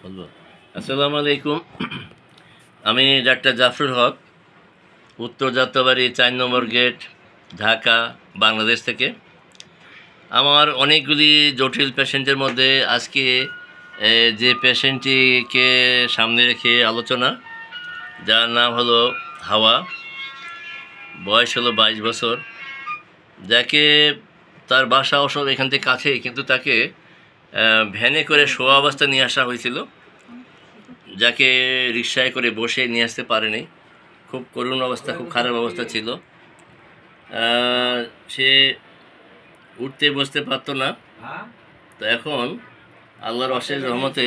বলবো। আসসালামু আলাইকুম। আমি ডাক্তার জাফরুল হক, উত্তর যাত্রাবাড়ি ৪ নম্বর গেট, ঢাকা, বাংলাদেশ থেকে। আমার অনেকগুলি জটিল পেশেন্টের মধ্যে আজকে যে পেশেন্টটিকে সামনে রেখে আলোচনা, যার নাম হলো হাওয়া, বয়স হলো 22 বছর, যাকে তার বাসা অবশ্য এখান থেকে কাছেই, কিন্তু তাকে ভ্যানে করে শোয়া অবস্থা নিয়ে আসা হয়েছিল, যাকে রিকশায় করে বসে নিয়ে আসতে পারেনি। খুব করুণ অবস্থা, খুব খারাপ অবস্থা ছিল। সে উঠতে বসতে পারতো না। তো এখন আল্লাহর অশেষ রহমতে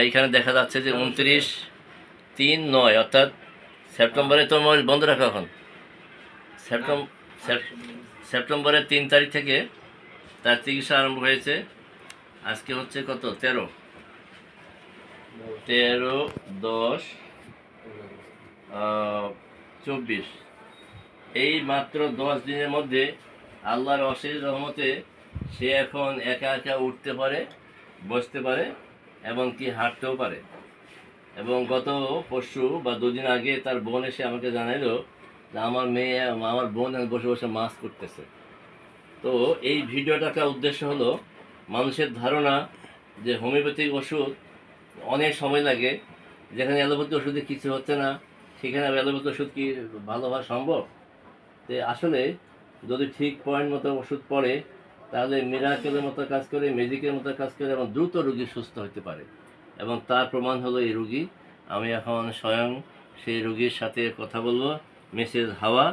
এখানে দেখা যাচ্ছে যে 29/3/9 অর্থাৎ সেপ্টেম্বরে, তো মোবাইল বন্ধ রাখা এখন, সেপ্টেম্বরের 3 তারিখ থেকে তার চিকিৎসা আরম্ভ হয়েছে। আজকে হচ্ছে কত, 13/10/24, এই মাত্র 10 দিনের মধ্যে আল্লাহর অশেষ রহমতে সে এখন একা একা উঠতে পারে, বসতে পারে, এবং কি হাঁটতেও পারে। এবং গত পরশু বা 2 দিন আগে তার বোন এসে আমাকে জানাইলো যে আমার বোন বসে বসে মাছ করতেছে। তো এই ভিডিওটার উদ্দেশ্য হলো মানুষের ধারণা যে হোমিওপ্যাথিক ওষুধ অনেক সময় লাগে, যেখানে অ্যালোপ্যাথি ওষুধে কিছু হচ্ছে না, সেখানে অ্যালোপ্যাথি ওষুধ কি ভালো হওয়া সম্ভব? তো আসলে যদি ঠিক পয়েন্ট মতো ওষুধ পড়ে, তাহলে মিরাকেলের মতো কাজ করে, ম্যাজিকের মতো কাজ করে, এবং দ্রুত রোগী সুস্থ হতে পারে। এবং তার প্রমাণ হলো এই রোগী। আমি এখন স্বয়ং সেই রোগীর সাথে কথা বলবো। মিসেস হাওয়া,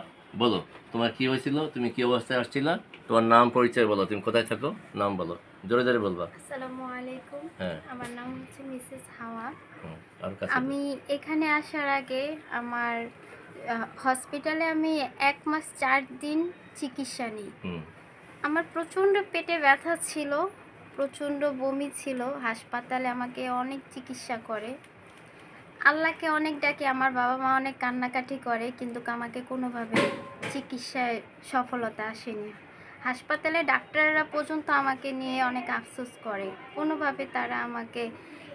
বলো তোমার কি হয়েছিল, তুমি কি অবস্থায় আসছিলা, তোমার নাম পরিচয় বলো, তুমি কোথায় থাকো, নাম বলো, জোরে জোরে বলবা। আসসালামু আলাইকুম। হ্যাঁ, আমার নাম হচ্ছে মিসেস হাওয়া। আর কাছে আমি এখানে আসার আগে আমার হসপিটালে আমি 1 মাস 4 দিন চিকিৎসা নিই। আমার প্রচণ্ড পেটে ব্যথা ছিল, প্রচণ্ড বমি ছিল। হাসপাতালে আমাকে অনেক চিকিৎসা করে, আল্লাহকে অনেক ডাকি, আমার বাবা মা অনেক কান্নাকাটি করে, কিন্তু আমাকে কোনোভাবে চিকিৎসায় সফলতা আসেনি। হাসপাতালে ডাক্তাররা পর্যন্ত আমাকে নিয়ে অনেক আফসোস করে, কোনোভাবে তারা আমাকে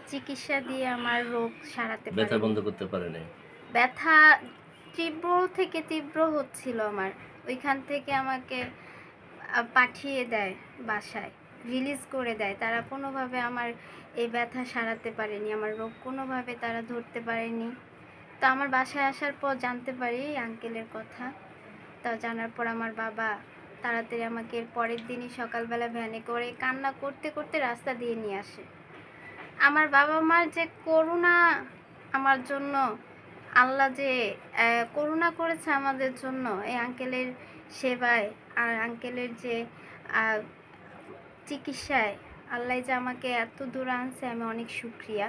চিকিৎসা দিয়ে আমার রোগ সারাতে পারে। ব্যথা বন্ধ করতে পারে না। ব্যথা তীব্র থেকে তীব্র হচ্ছিল আমার। ওইখান থেকে আমাকে পাঠিয়ে দেয় বাসায়, রিলিজ করে দেয়। তারা কোনোভাবে আমার এই ব্যথা সারাতে পারেনি, আমার রোগ কোনোভাবে তারা ধরতে পারেনি। তো আমার বাসায় আসার পর জানতে পারি আঙ্কেলের কথা। তা জানার পর আমার বাবা তাড়াতাড়ি আমাকে পরের দিনই সকালবেলা ভ্যানে করে কান্না করতে করতে রাস্তা দিয়ে নিয়ে আসে। আমার বাবা মার যে করুণা আমার জন্য, আল্লাহ যে করুণা করেছে আমাদের জন্য, এই আঙ্কেলের সেবায় আর আঙ্কেলের যে চিকিৎসায় আল্লাহ যে আমাকে এত দূর আনছে, আমি অনেক শুকরিয়া।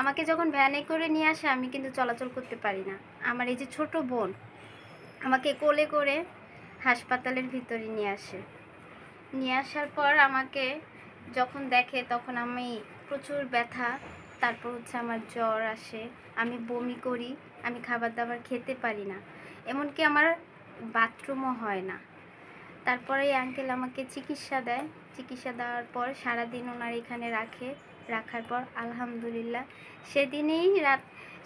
আমাকে যখন ভ্যানে করে নিয়ে আসে, আমি কিন্তু চলাচল করতে পারি না। আমার এই যে ছোট বোন আমাকে কোলে করে হাসপাতালের ভিতরে নিয়ে আসে। নিয়ে আসার পর আমাকে যখন দেখে, তখন আমি প্রচুর ব্যথা, তারপর হচ্ছে আমার জ্বর আসে, আমি বমি করি, আমি খাবার দাবার খেতে পারি না, এমনকি আমার বাথরুমও হয় না। তারপরে এই আঙ্কেল আমাকে চিকিৎসা দেয়। চিকিৎসা দেওয়ার পর সারাদিন ওনার এখানে রাখার পর আলহামদুলিল্লাহ সেদিনেই রাত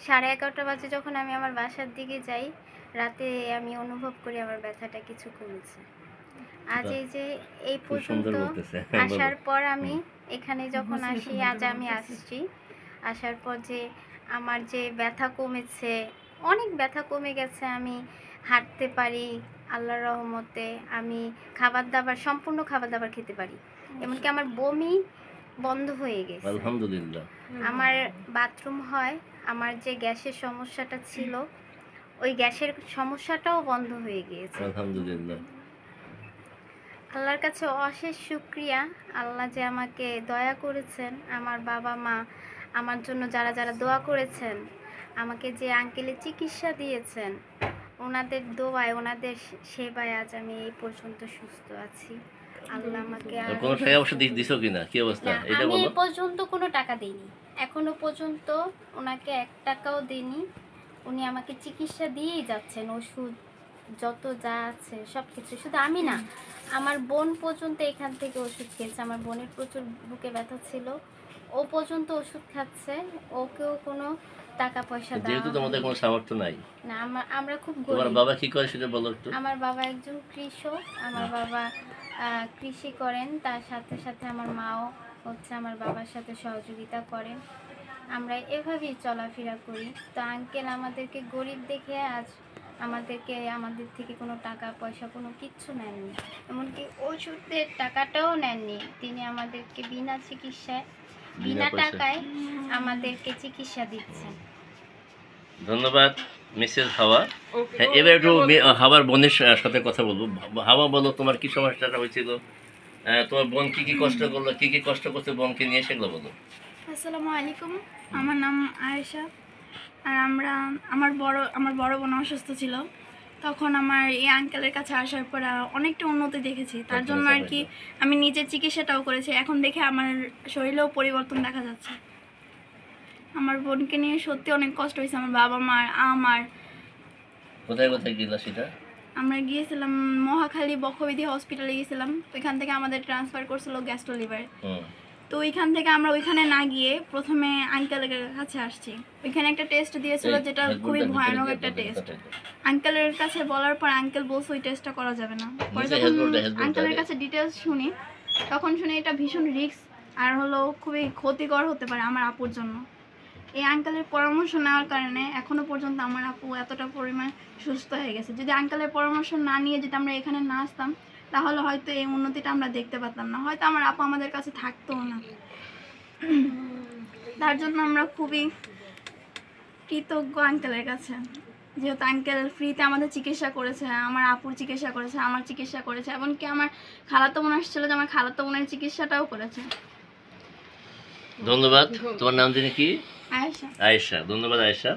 11:30 বাজে যখন আমি আমার বাসার দিকে যাই, রাতে আমি অনুভব করি আমার ব্যথাটা কিছু কমেছে। আজ এই যে এই পর্যন্ত আসার পর আমি এখানে যখন আসি, আজ আমি আসছি, আসার পর যে আমার যে ব্যথা কমেছে, অনেক ব্যথা কমে গেছে, আমি হাঁটতে পারি আল্লাহর রহমতে, আমি সম্পূর্ণ খাবার দাবার খেতে পারি, এমনকি আমার বমি বন্ধ হয়ে গেছে আলহামদুলিল্লাহ। আমার বাথরুম হয়, আমার যে গ্যাসের সমস্যাটা ছিল, ওই গ্যাসের সমস্যাটাও বন্ধ হয়ে গিয়েছে আলহামদুলিল্লাহ। আল্লাহর কাছে অশেষ শুকরিয়া। আল্লাহ যে আমাকে দয়া করেছেন, আমার বাবা মা আমার জন্য যারা যারা দোয়া করেছেন, আমাকে যে আঙ্কেলের চিকিৎসা দিয়েছেন, ওনাদের দোয়ায়, ওনাদের সেবায় আজ আমি এই পর্যন্ত সুস্থ আছি। আল্লাহ আমাকে কোনো টাকা পয়সা দিছো কিনা, কি অবস্থা এটা আমি বলো। এই পর্যন্ত কোনো টাকা দিইনি, এখনো পর্যন্ত ওনাকে 1 টাকাও দিইনি। উনি আমাকে চিকিৎসা দিয়েই যাচ্ছেন, ওষুধ যত যা আছে সব কিছু। শুধু আমি না, আমার বোন পর্যন্ত এখান থেকে ওষুধ খেয়েছে। আমার বোনের প্রচুর বুকে ব্যথা ছিল, ও পর্যন্ত ওষুধ খাচ্ছে, ওকেও কোনো টাকা পয়সা দেওয়া যেহেতু তোমাদের কোনো সামর্থ্য নাই। না। আমরা খুব তোমার গরিব। বাবা কি করে সেটা বলো একটু। আমার বাবা একজন কৃষক। আমার বাবা কৃষি করেন, তার সাথে সাথে আমার মাও হচ্ছে আমার বাবার সাথে সহযোগিতা করেন। আমরা এভাবেই চলাফেরা করি। তো আঙ্কেল আমাদেরকে গরিব দেখে আজ আমাদের থেকে কোনো টাকা পয়সা কোনো কিচ্ছু নেননি, এমনকি ওষুধের টাকাটাও নেননি। তিনি আমাদেরকে বিনা চিকিৎসায়, বিনা পয়সায়। টাকায় আমাদেরকে চিকিৎসা দিচ্ছেন। ধন্যবাদ মিসেস হাওয়া। হ্যাঁ, এবার একটু হাওয়ার বোনের সাথে কথা বলবো। হাওয়া, বলো তোমার কি সমস্যাটা হয়েছিল, তোমার বোন কি কি কষ্ট করলো, কি কি কষ্ট করছে বোনকে নিয়ে, সেগুলো বলো। আসসালামু আলাইকুম, আমার নাম আয়েশা। আর আমার বড় বোন অসুস্থ ছিল। তখন আমার এই আঙ্কেলের কাছে আসার পর অনেকটা উন্নতি দেখেছি। তার জন্য আর কি আমি নিজের চিকিৎসাটাও করেছি। এখন দেখে আমার শরীরেও পরিবর্তন দেখা যাচ্ছে। আমার বোনকে নিয়ে সত্যি অনেক কষ্ট হয়েছে, আমার বাবা মার, আমার। কোথায় কোথায় গেলা সেটা? আমরা গিয়েছিলাম মহাখালী বক্ষবিধি হসপিটালে গিয়েছিলাম। ওইখান থেকে আমাদের ট্রান্সফার করছিল গ্যাস্ট্রো লিভার। তো ওইখান থেকে আমরা ওইখানে না গিয়ে প্রথমে আঙ্কেলের কাছে আসছি। ওইখানে একটা টেস্ট দিয়েছিল, যেটা খুবই ভয়ানক একটা টেস্ট। আঙ্কেলের কাছে বলার পর আঙ্কেল বলছে ওই টেস্টটা করা যাবে না। পরে যখন আঙ্কেলের কাছে ডিটেলস শুনি, তখন শুনি এটা ভীষণ রিস্ক আর হলো খুবই ক্ষতিকর হতে পারে আমার আপুর জন্য। এই আঙ্কেলের পরামর্শ নেওয়ার কারণে এখনো পর্যন্ত আমার আপু এতটা পরিমাণ সুস্থ হয়ে গেছে। যদি আঙ্কেলের পরামর্শ না নিয়ে যদি আমরা এখানে না আসতাম, তাহলে হয়তো এই উন্নতিটা আমরা দেখতে পারতাম না, হয়তো আমার আপু আমাদের কাছে থাকতোও না। তার জন্য আমরা খুবই কৃতজ্ঞ আঙ্কেলের কাছে, যেহেতু আঙ্কেল ফ্রিতে আমাদের চিকিৎসা করেছে, আমার আপুর চিকিৎসা করেছে, আমার চিকিৎসা করেছে, এমনকি আমার খালাতো বোন আসছিল, যে আমার খালাতো বোনের চিকিৎসাটাও করেছে। ধন্যবাদ। তোমার নাম জানি কি? আয়েশা। আয়েশা, ধন্যবাদ আয়েশা।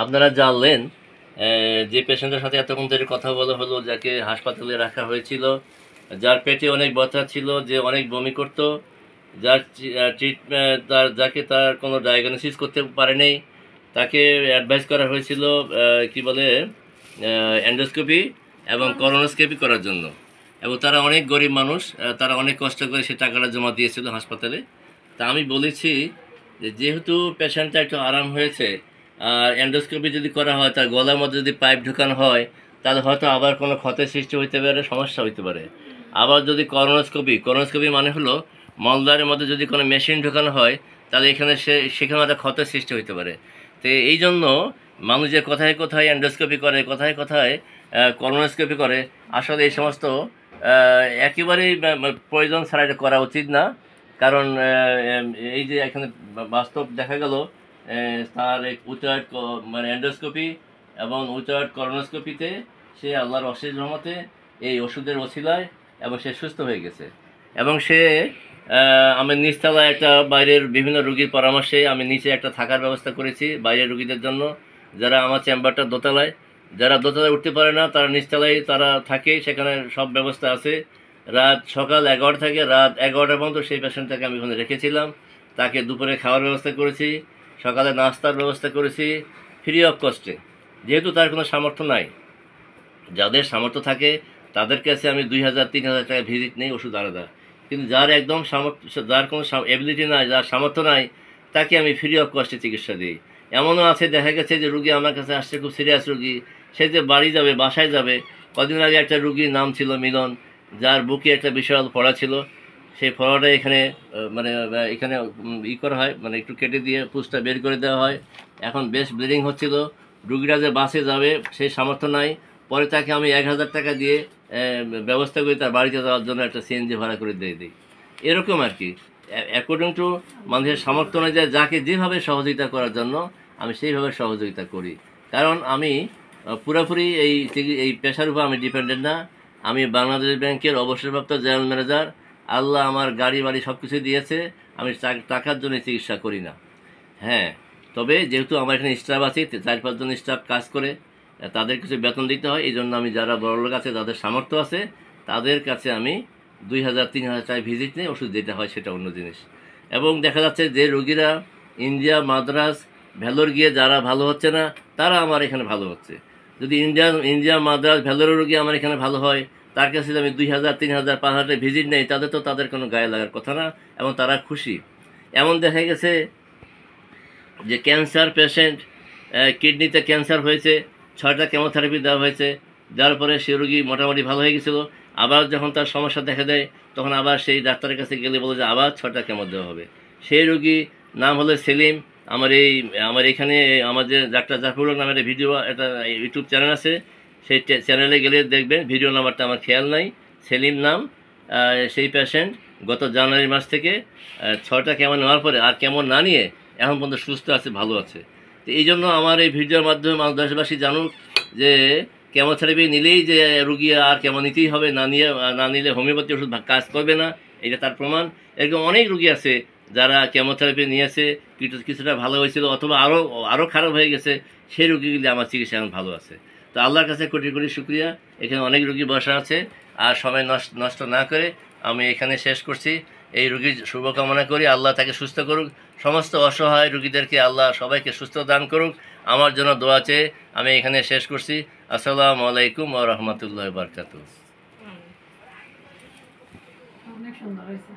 আপনারা জানলেন যে পেশেন্টের সাথে এতক্ষণ ধরে কথা বলা হলো, যাকে হাসপাতালে রাখা হয়েছিল, যার পেটে অনেক ব্যথা ছিল, যে অনেক বমি করত, যার ট্রিটমেন্ট যাকে তার কোনো ডায়াগনোসিস করতে পারেনি, তাকে অ্যাডভাইস করা হয়েছিল কি বলে এন্ডোস্কোপি এবং করোনোস্কোপি করার জন্য। এবং তারা অনেক গরিব মানুষ, তারা অনেক কষ্ট করে সে টাকাটা জমা দিয়েছিল হাসপাতালে। তা আমি বলেছি যে যেহেতু পেশেন্টটা একটু আরাম হয়েছে, আর এন্ডোস্কোপি যদি করা হয়, তার গলার মধ্যে যদি পাইপ ঢোকানো হয়, তাহলে হয়তো আবার কোনো ক্ষতের সৃষ্টি হইতে পারে, সমস্যা হইতে পারে। আবার যদি করোনোস্কোপি মানে হলো মলদ্বারের মধ্যে যদি কোনো মেশিন ঢোকানো হয়, তাহলে সেখানে একটা ক্ষতের সৃষ্টি হইতে পারে। তো এই জন্য মানুষ যে কোথায় কোথায় এন্ডোস্কোপি করে, কোথায় কোথায় করোনোস্কোপি করে, আসলে এই সমস্ত একেবারেই প্রয়োজন ছাড়া এটা করা উচিত না। কারণ এই যে এখানে বাস্তব দেখা গেল, তার উইথাউট মানে এন্ডোস্কোপি এবং উইথাউট করোনোস্কোপিতে সে আল্লাহর অশেষ রহমতে এই ওষুধের ওসিলায় এবং সে সুস্থ হয়ে গেছে। এবং সে আমি নিচতলায় একটা বাইরের বিভিন্ন রুগীর পরামর্শে আমি নিচে একটা থাকার ব্যবস্থা করেছি বাইরের রুগীদের জন্য, যারা আমার চেম্বারটা দোতলায়, যারা দোতলায় উঠতে পারে না তারা নিচতলায় তারা থাকে, সেখানে সব ব্যবস্থা আছে। সকাল 11টা থেকে রাত 11টা পর্যন্ত সেই পেশেন্টটাকে আমি ওখানে রেখেছিলাম। তাকে দুপুরে খাওয়ার ব্যবস্থা করেছি, সকালে নাস্তার ব্যবস্থা করেছি, ফ্রি অফ কস্টে। যেহেতু তার কোনো সামর্থ্য নাই, যাদের সামর্থ্য থাকে তাদের কাছে আমি 2000-3000 টাকা ভিজিট নেই, ওষুধ আলাদা। কিন্তু যার একদম যার কোনো এবিলিটি নাই, যার সামর্থ্য নাই, তাকে আমি ফ্রি অফ কস্টে চিকিৎসা দিই। এমনও আছে, দেখা গেছে যে রুগী আমার কাছে আসছে, খুব সিরিয়াস রুগী, সে যে বাড়ি যাবে, বাসায় যাবে। কদিন আগে একটা রুগীর নাম ছিল মিলন, যার বুকে একটা বিশাল ফোড়া ছিল। সেই ফোড়াটা এখানে এখানে করা হয়, মানে একটু কেটে দিয়ে পুষটা বের করে দেওয়া হয়। এখন বেশ ব্লিডিং হচ্ছিল, রুগীরা যে বাসে যাবে সেই সামর্থ্য নাই। পরে তাকে আমি 1000 টাকা দিয়ে ব্যবস্থা করি তার বাড়িতে যাওয়ার জন্য, একটা সিএনজি ভাড়া করে দিয়ে দিই। এরকম আর কি, অ্যাকর্ডিং টু মানুষের সামর্থ্য অনুযায়ী যাকে যেভাবে সহযোগিতা করার জন্য আমি সেইভাবে সহযোগিতা করি। কারণ আমি পুরোপুরি এই পেশার উপর আমি ডিপেন্ডেন্ট না। আমি বাংলাদেশ ব্যাংকের অবসরপ্রাপ্ত জেনারেল ম্যানেজার। আল্লাহ আমার গাড়ি বাড়ি সব কিছু দিয়েছে, আমি টাকার জন্য চিকিৎসা করি না। হ্যাঁ, তবে যেহেতু আমার এখানে স্টাফ আছে, 4-5 জন স্টাফ কাজ করে, তাদের কিছু বেতন দিতে হয়। এই জন্য আমি যারা বড়লোক আছে, যাদের সামর্থ্য আছে, তাদের কাছে আমি 2000-3000 টাকা ভিজিট নিয়ে ওষুধ দিতে হয়, সেটা অন্য জিনিস। এবং দেখা যাচ্ছে যে রোগীরা ইন্ডিয়া, মাদ্রাজ, ভেলোর গিয়ে যারা ভালো হচ্ছে না, তারা আমার এখানে ভালো হচ্ছে। যদি ইন্ডিয়া, মাদ্রাজ, ভেলোরের রোগী আমার এখানে ভালো হয়, তার কাছে আমি 2000-3000-5000 ভিজিট নেই, তাদের কোনো গায়ে লাগার কথা না, এবং তারা খুশি। এমন দেখা গেছে যে ক্যান্সার পেশেন্ট, কিডনিতে ক্যান্সার হয়েছে, 6টা কেমোথেরাপি দেওয়া হয়েছে, দেওয়ার পরে সে রোগী মোটামুটি ভালো হয়ে গেছিলো। আবার যখন তার সমস্যা দেখা দেয় তখন আবার সেই ডাক্তারের কাছে গেলে বলে যে আবার 6টা কেমো দেওয়া হবে। সেই রোগী নাম হলো সেলিম। আমার এখানে আমাদের ডাক্তার জাফরুল নামের ভিডিও একটা ইউটিউব চ্যানেল আছে, সেই চ্যানেলে গেলে দেখবেন, ভিডিও নাম্বারটা আমার খেয়াল নাই, সেলিম নাম। সেই পেশেন্ট গত জানুয়ারি মাস থেকে 6টা কেমো নেওয়ার পরে আর কেমন না নিয়ে এখন পর্যন্ত সুস্থ আছে, ভালো আছে। তো এই জন্য আমার এই ভিডিওর মাধ্যমে দেশবাসী জানুক যে কেমোথেরাপি নিলেই যে রুগী আর কেমো নিতেই হবে, না নিলে হোমিওপ্যাথি ওষুধ কাজ করবে না, এটা তার প্রমাণ। এরকম অনেক রুগী আছে যারা কেমোথেরাপি নিয়েছে, কিছুটা ভালো হয়েছিল অথবা আরও খারাপ হয়ে গেছে, সেই রুগীগুলি আমার চিকিৎসা এখন ভালো আছে। তো আল্লাহর কাছে কোটি কোটি শুক্রিয়া। এখানে অনেক রুগী বসা আছে, আর সময় নষ্ট না করে আমি এখানে শেষ করছি। এই রুগীর শুভকামনা করি, আল্লাহ তাকে সুস্থ করুক। সমস্ত অসহায় রুগীদেরকে আল্লাহ সবাইকে সুস্থ দান করুক। আমার জন্য দোয়া চেয়ে আমি এখানে শেষ করছি। আসসালামু আলাইকুম ওয়া রাহমাতুল্লাহি ওয়া বারাকাতুহু। অনেক সুন্দর হয়েছে।